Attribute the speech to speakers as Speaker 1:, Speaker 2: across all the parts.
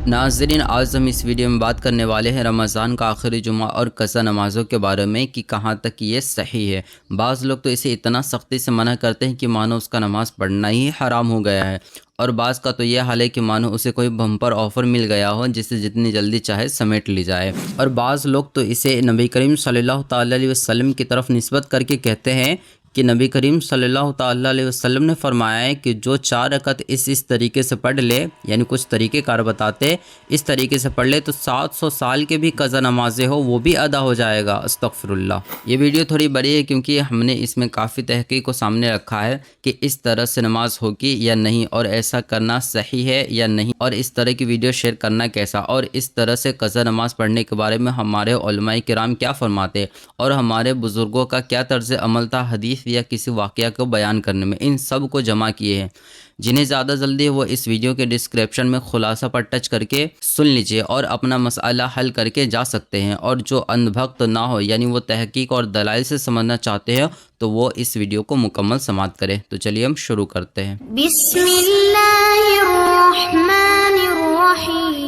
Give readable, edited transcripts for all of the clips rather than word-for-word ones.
Speaker 1: ناظرین، آج ہم اس ویڈیو میں بات کرنے والے ہیں رمضان کا آخری جمعہ اور قضا نمازوں کے بارے میں کہ کہاں تک یہ صحیح ہے۔ بعض لوگ تو اسے اتنا سختی سے منع کرتے ہیں کہ مانو اس کا نماز پڑھنا ہی حرام ہو گیا ہے، اور بعض کا تو یہ حال ہے کہ مانو اسے کوئی بمپر آفر مل گیا ہو جسے جتنی جلدی چاہے سمیٹ لی جائے، اور بعض لوگ تو اسے نبی کریم صلی اللہ تعالی علیہ وسلم کی طرف نسبت کر کے کہتے ہیں کہ نبی کریم صلی اللہ تعالی علیہ وسلم نے فرمایا ہے کہ جو 4 رکعت اس طریقے سے پڑھ لے، یعنی کچھ طریقے کار بتاتے، اس طریقے سے پڑھ لے تو 700 سال کے بھی قضا نمازیں ہو وہ بھی ادا ہو جائے گا۔ استغفر اللہ۔ یہ ویڈیو تھوڑی بڑی ہے کیونکہ ہم نے اس میں کافی تحقیق کو سامنے رکھا ہے کہ اس طرح سے نماز ہوگی یا نہیں، اور ایسا کرنا صحیح ہے یا نہیں، اور اس طرح کی ویڈیو شیئر کرنا کیسا، اور اس طرح سے قضا نماز پڑھنے کے بارے میں ہمارے علماء کرام کیا فرماتے اور ہمارے بزرگوں کا کیا طرز عمل تھا حدیث یا کسی واقعہ کو بیان کرنے میں، ان سب کو جمع کیے ہیں۔ جنہیں زیادہ جلدی وہ اس ویڈیو کے ڈسکرپشن میں خلاصہ پر ٹچ کر کے سن لیجئے اور اپنا مسئلہ حل کر کے جا سکتے ہیں، اور جو اندھ بھکت نہ ہو یعنی وہ تحقیق اور دلائل سے سمجھنا چاہتے ہیں تو وہ اس ویڈیو کو مکمل سماعت کریں۔ تو چلیے ہم شروع کرتے ہیں۔
Speaker 2: بسم اللہ الرحمن الرحیم۔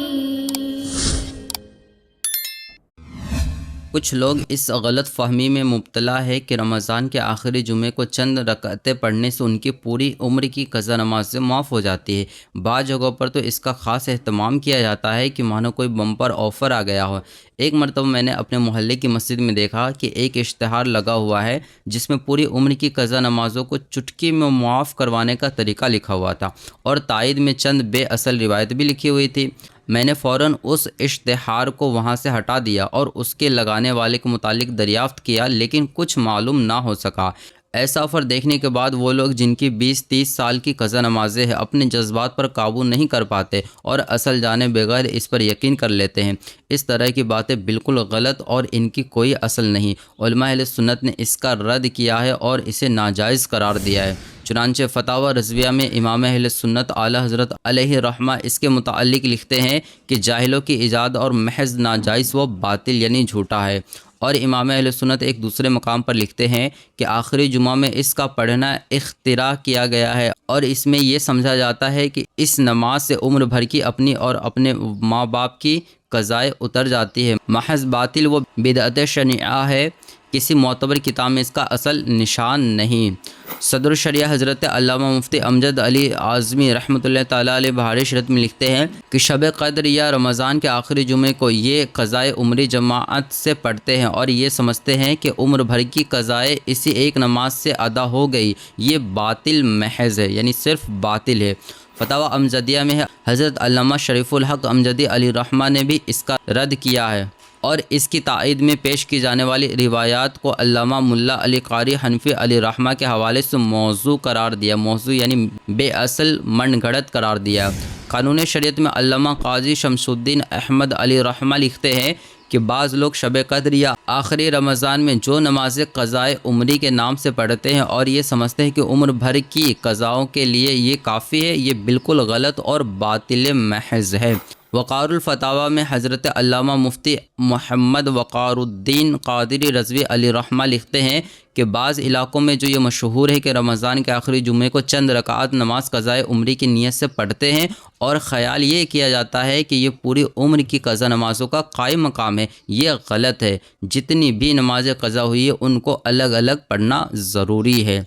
Speaker 1: کچھ لوگ اس غلط فہمی میں مبتلا ہے کہ رمضان کے آخری جمعے کو چند رکعتیں پڑھنے سے ان کی پوری عمر کی قضا نمازیں معاف ہو جاتی ہے۔ بعض جگہوں پر تو اس کا خاص اہتمام کیا جاتا ہے کہ مانو کوئی بمپر آفر آ گیا ہو۔ ایک مرتبہ میں نے اپنے محلے کی مسجد میں دیکھا کہ ایک اشتہار لگا ہوا ہے جس میں پوری عمر کی قضا نمازوں کو چٹکی میں معاف کروانے کا طریقہ لکھا ہوا تھا، اور تائید میں چند بے اصل روایت بھی لکھی ہوئی تھی۔ میں نے فوراً اس اشتہار کو وہاں سے ہٹا دیا اور اس کے لگانے والے کے متعلق دریافت کیا، لیکن کچھ معلوم نہ ہو سکا۔ ایسا آفر دیکھنے کے بعد وہ لوگ جن کی 20-30 سال کی قضا نمازیں ہیں اپنے جذبات پر قابو نہیں کر پاتے اور اصل جانے بغیر اس پر یقین کر لیتے ہیں۔ اس طرح کی باتیں بالکل غلط اور ان کی کوئی اصل نہیں۔ علماء اہل سنت نے اس کا رد کیا ہے اور اسے ناجائز قرار دیا ہے۔ چنانچہ فتاوی رضویہ میں امام اہل سنت اعلیٰ حضرت علیہ رحمہ اس کے متعلق لکھتے ہیں کہ جاہلوں کی ایجاد اور محض ناجائز و باطل یعنی جھوٹا ہے، اور امام اہل سنت ایک دوسرے مقام پر لکھتے ہیں کہ آخری جمعہ میں اس کا پڑھنا اختراع کیا گیا ہے، اور اس میں یہ سمجھا جاتا ہے کہ اس نماز سے عمر بھر کی اپنی اور اپنے ماں باپ کی قضائیں اتر جاتی ہے۔ محض باطل و بدعت شنیعہ ہے، کسی معتبر کتاب میں اس کا اصل نشان نہیں۔ صدر الشریعہ حضرت علامہ مفتی امجد علی اعظمی رحمۃ اللہ تعالیٰ علیہ بہار شریعت میں لکھتے ہیں کہ شب قدر یا رمضان کے آخری جمعے کو یہ قضائے عمری جماعت سے پڑھتے ہیں اور یہ سمجھتے ہیں کہ عمر بھر کی قضائے اسی ایک نماز سے ادا ہو گئی، یہ باطل محض ہے، یعنی صرف باطل ہے۔ فتاوی امجدیہ میں حضرت علامہ شریف الحق امجدی علی رحمہ نے بھی اس کا رد کیا ہے، اور اس کی تائید میں پیش کی جانے والی روایات کو علامہ ملا علی قاری حنفی علی رحمہ کے حوالے سے موضوع قرار دیا۔ موضوع یعنی بے اصل من گھڑت قرار دیا۔ قانون شریعت میں علامہ قاضی شمس الدین احمد علی رحمہ لکھتے ہیں کہ بعض لوگ شب قدر یا آخری رمضان میں جو نماز قضائے عمری کے نام سے پڑھتے ہیں اور یہ سمجھتے ہیں کہ عمر بھر کی قضاؤں کے لیے یہ کافی ہے، یہ بالکل غلط اور باطل محض ہے۔ وقار الفتاوی میں حضرت علامہ مفتی محمد وقار الدین قادری رضوی علی رحمہ لکھتے ہیں کہ بعض علاقوں میں جو یہ مشہور ہے کہ رمضان کے آخری جمعے کو چند رکعات نماز قضائے عمری کی نیت سے پڑھتے ہیں اور خیال یہ کیا جاتا ہے کہ یہ پوری عمر کی قضا نمازوں کا قائم مقام ہے، یہ غلط ہے۔ جتنی بھی نمازیں قضا ہوئی ہے ان کو الگ الگ پڑھنا ضروری ہے۔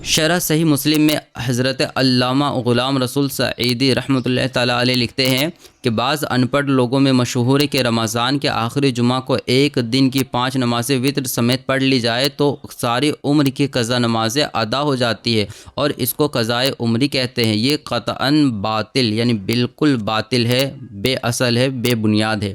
Speaker 1: شرح صحیح مسلم میں حضرت علامہ غلام رسول سعیدی رحمۃ اللہ تعالیٰ علیہ لکھتے ہیں کہ بعض ان پڑھ لوگوں میں مشہور ہے کہ رمضان کے آخری جمعہ کو ایک دن کی 5 نمازیں وتر سمیت پڑھ لی جائے تو ساری عمر کی قضا نمازیں ادا ہو جاتی ہے، اور اس کو قضائے عمری کہتے ہیں۔ یہ قطعاً باطل یعنی بالکل باطل ہے، بے اصل ہے، بے بنیاد ہے۔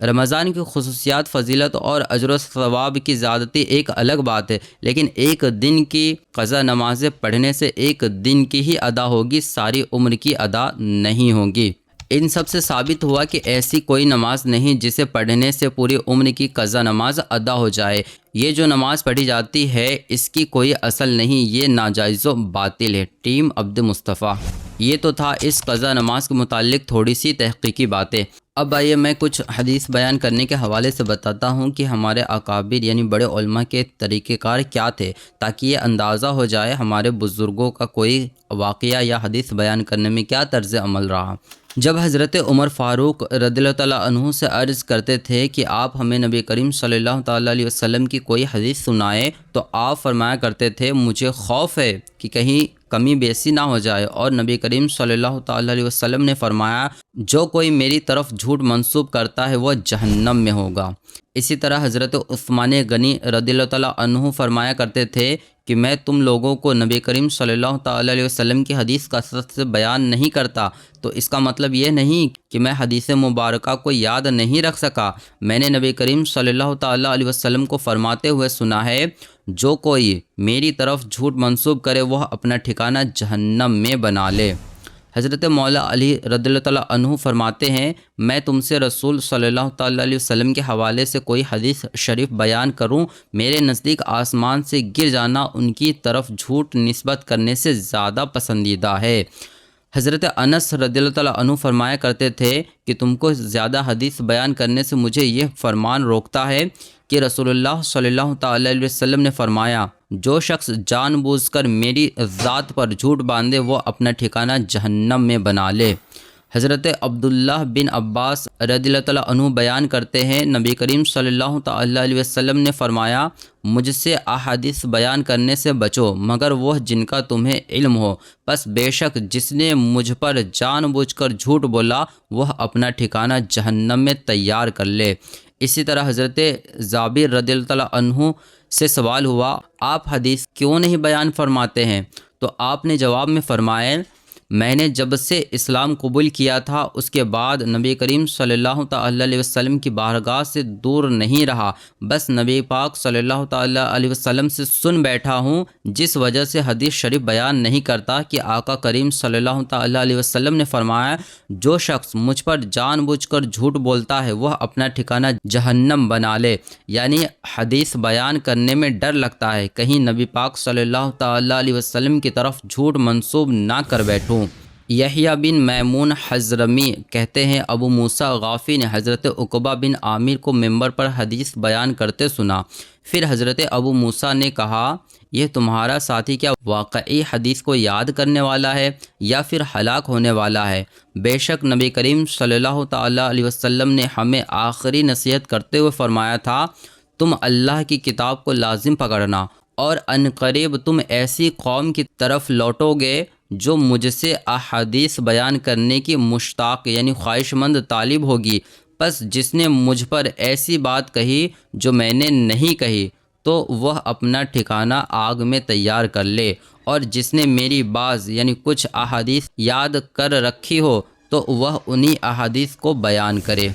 Speaker 1: رمضان کی خصوصیات، فضیلت اور اجر و ثواب کی زیادتی ایک الگ بات ہے، لیکن ایک دن کی قضا نمازیں پڑھنے سے ایک دن کی ہی ادا ہوگی، ساری عمر کی ادا نہیں ہوگی۔ ان سب سے ثابت ہوا کہ ایسی کوئی نماز نہیں جسے پڑھنے سے پوری عمر کی قضا نماز ادا ہو جائے۔ یہ جو نماز پڑھی جاتی ہے اس کی کوئی اصل نہیں، یہ ناجائز و باطل ہے۔ ٹیم عبد مصطفیٰ۔ یہ تو تھا اس قضا نماز کے متعلق تھوڑی سی تحقیقی باتیں۔ اب آئیے میں کچھ حدیث بیان کرنے کے حوالے سے بتاتا ہوں کہ ہمارے اکابر یعنی بڑے علماء کے طریقہ کار کیا تھے، تاکہ یہ اندازہ ہو جائے ہمارے بزرگوں کا کوئی واقعہ یا حدیث بیان کرنے میں کیا طرز عمل رہا۔ جب حضرت عمر فاروق رضی اللہ تعالیٰ عنہ سے عرض کرتے تھے کہ آپ ہمیں نبی کریم صلی اللہ تعالیٰ علیہ وسلم کی کوئی حدیث سنائیں، تو آپ فرمایا کرتے تھے مجھے خوف ہے کہ کہیں کمی بیسی نہ ہو جائے، اور نبی کریم صلی اللہ تعالیٰ علیہ وسلم نے فرمایا جو کوئی میری طرف جھوٹ منسوب کرتا ہے وہ جہنم میں ہوگا۔ اسی طرح حضرت عثمان غنی رضی اللہ تعالیٰ عنہ فرمایا کرتے تھے کہ میں تم لوگوں کو نبی کریم صلی اللہ تعالیٰ علیہ وسلم کی حدیث کثرت سے بیان نہیں کرتا، تو اس کا مطلب یہ نہیں کہ میں حدیث مبارکہ کو یاد نہیں رکھ سکا۔ میں نے نبی کریم صلی اللہ تعالیٰ علیہ وسلم کو فرماتے ہوئے سنا ہے جو کوئی میری طرف جھوٹ منسوب کرے وہ اپنا ٹھکانہ جہنم میں بنا لے۔ حضرت مولا علی رضی اللہ تعالیٰ عنہ فرماتے ہیں میں تم سے رسول صلی اللہ تعالیٰ علیہ وسلم کے حوالے سے کوئی حدیث شریف بیان کروں، میرے نزدیک آسمان سے گر جانا ان کی طرف جھوٹ نسبت کرنے سے زیادہ پسندیدہ ہے۔ حضرت انس رضی اللہ تعالیٰ عنہ فرمایا کرتے تھے کہ تم کو زیادہ حدیث بیان کرنے سے مجھے یہ فرمان روکتا ہے کہ رسول اللہ صلی اللہ تعالیٰ علیہ وسلم نے فرمایا جو شخص جان بوجھ کر میری ذات پر جھوٹ باندھے وہ اپنا ٹھکانہ جہنم میں بنا لے۔ حضرت عبداللہ بن عباس رضی اللہ تعالیٰ عنہ بیان کرتے ہیں نبی کریم صلی اللہ تعالیٰ علیہ وسلم نے فرمایا مجھ سے احادیث بیان کرنے سے بچو مگر وہ جن کا تمہیں علم ہو، پس بے شک جس نے مجھ پر جان بوجھ کر جھوٹ بولا وہ اپنا ٹھکانہ جہنم میں تیار کر لے۔ اسی طرح حضرت جابر رضی اللہ تعالیٰ عنہ سے سوال ہوا آپ حدیث کیوں نہیں بیان فرماتے ہیں؟ تو آپ نے جواب میں فرمایا میں نے جب سے اسلام قبول کیا تھا اس کے بعد نبی کریم صلی اللہ تعالیٰ علیہ وسلم کی بارگاہ سے دور نہیں رہا، بس نبی پاک صلی اللہ تعالیٰ علیہ وسلم سے سن بیٹھا ہوں، جس وجہ سے حدیث شریف بیان نہیں کرتا کہ آقا کریم صلی اللہ تعالیٰ علیہ وسلم نے فرمایا جو شخص مجھ پر جان بوجھ کر جھوٹ بولتا ہے وہ اپنا ٹھکانہ جہنم بنا لے۔ یعنی حدیث بیان کرنے میں ڈر لگتا ہے کہیں نبی پاک صلی اللہ تعالیٰ علیہ وسلم کی طرف جھوٹ منسوب نہ کر بیٹھوں۔ یحییٰ بن میمون حضرمی کہتے ہیں ابو موسیٰ غافی نے حضرت عقبہ بن عامر کو ممبر پر حدیث بیان کرتے سنا، پھر حضرت ابو موسیٰ نے کہا یہ تمہارا ساتھی کیا واقعی حدیث کو یاد کرنے والا ہے یا پھر ہلاک ہونے والا ہے؟ بے شک نبی کریم صلی اللہ تعالیٰ علیہ وسلم نے ہمیں آخری نصیحت کرتے ہوئے فرمایا تھا تم اللہ کی کتاب کو لازم پکڑنا اور عنقریب تم ایسی قوم کی طرف لوٹو گے جو مجھ سے احادیث بیان کرنے کی مشتاق یعنی خواہش مند طالب ہوگی، پس جس نے مجھ پر ایسی بات کہی جو میں نے نہیں کہی تو وہ اپنا ٹھکانہ آگ میں تیار کر لے، اور جس نے میری بعض یعنی کچھ احادیث یاد کر رکھی ہو تو وہ انہی احادیث کو بیان کرے۔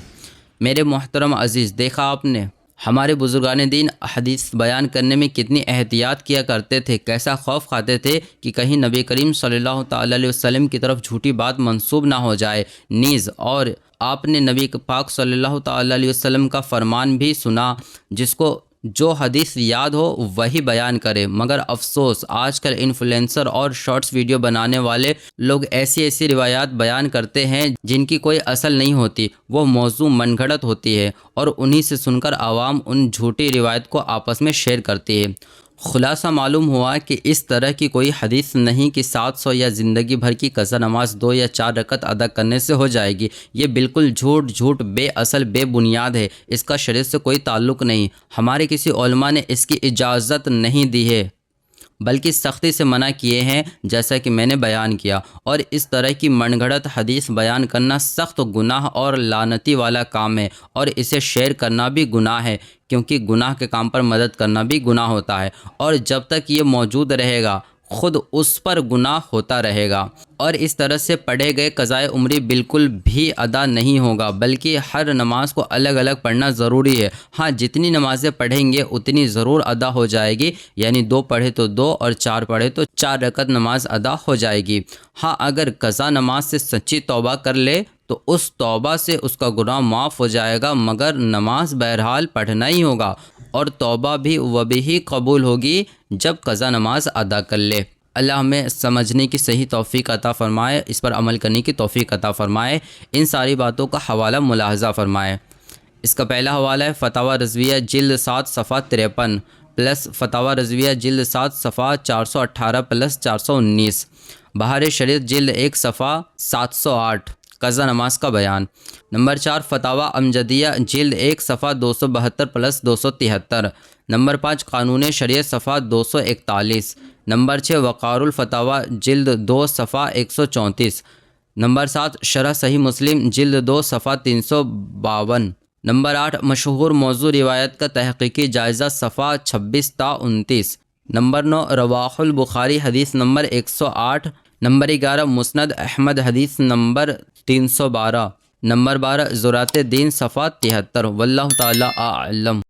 Speaker 1: میرے محترم عزیز، دیکھا آپ نے ہمارے بزرگان دین حدیث بیان کرنے میں کتنی احتیاط کیا کرتے تھے، کیسا خوف کھاتے تھے کہ کہیں نبی کریم صلی اللہ تعالیٰ علیہ وسلم کی طرف جھوٹی بات منسوب نہ ہو جائے نیز۔ اور آپ نے نبی پاک صلی اللہ تعالیٰ علیہ وسلم کا فرمان بھی سنا جس کو جو حدیث یاد ہو وہی بیان کرے، مگر افسوس آج کل انفلوئنسر اور شارٹس ویڈیو بنانے والے لوگ ایسی روایات بیان کرتے ہیں جن کی کوئی اصل نہیں ہوتی، وہ موضوع من گھڑت ہوتی ہے اور انہی سے سن کر عوام ان جھوٹی روایت کو آپس میں شیئر کرتی ہے۔ خلاصہ معلوم ہوا کہ اس طرح کی کوئی حدیث نہیں کہ 700 یا زندگی بھر کی قضا نماز 2 یا 4 رکعت ادا کرنے سے ہو جائے گی۔ یہ بالکل جھوٹ بے اصل بے بنیاد ہے، اس کا شریعت سے کوئی تعلق نہیں۔ ہمارے کسی علماء نے اس کی اجازت نہیں دی ہے بلکہ سختی سے منع کیے ہیں جیسا کہ میں نے بیان کیا، اور اس طرح کی من گھڑت حدیث بیان کرنا سخت گناہ اور لعنتی والا کام ہے، اور اسے شیئر کرنا بھی گناہ ہے کیونکہ گناہ کے کام پر مدد کرنا بھی گناہ ہوتا ہے، اور جب تک یہ موجود رہے گا خود اس پر گناہ ہوتا رہے گا، اور اس طرح سے پڑھے گئے قضائے عمری بالکل بھی ادا نہیں ہوگا، بلکہ ہر نماز کو الگ الگ پڑھنا ضروری ہے۔ ہاں جتنی نمازیں پڑھیں گے اتنی ضرور ادا ہو جائے گی، یعنی 2 پڑھے تو 2 اور 4 پڑھے تو 4 رکعت نماز ادا ہو جائے گی۔ ہاں اگر قضا نماز سے سچی توبہ کر لے تو اس توبہ سے اس کا گناہ معاف ہو جائے گا، مگر نماز بہرحال پڑھنا ہی ہوگا، اور توبہ بھی وہ بھی قبول ہوگی جب قضا نماز ادا کر لے۔ اللہ ہمیں سمجھنے کی صحیح توفیق عطا فرمائے، اس پر عمل کرنے کی توفیق عطا فرمائے۔ ان ساری باتوں کا حوالہ ملاحظہ فرمائے۔ اس کا پہلا حوالہ ہے فتاوی رضویہ جلد 7 صفحہ 53 پلس فتاوی رضویہ جلد 7 صفحہ 418 پلس 419، بہار شریعت جلد 1 صفحہ 708، قضا نماز کا بیان۔ نمبر 4 فتاوی امجدیہ جلد 1 صفحہ 272 + 273۔ نمبر 5 قانون شریعت صفحہ 241۔ نمبر 6 وقار الفتاوی جلد 2 صفحہ 134۔ نمبر 7 شرح صحیح مسلم جلد 2 صفحہ 352۔ نمبر 8 مشہور موضوع روایت کا تحقیقی جائزہ صفحہ 26 تا 29۔ نمبر 9 رواح البخاری حدیث نمبر 108۔ نمبر 11 مسند احمد حدیث نمبر 312۔ نمبر 12 زرات دین صفحہ 73۔ واللہ تعالی اعلم۔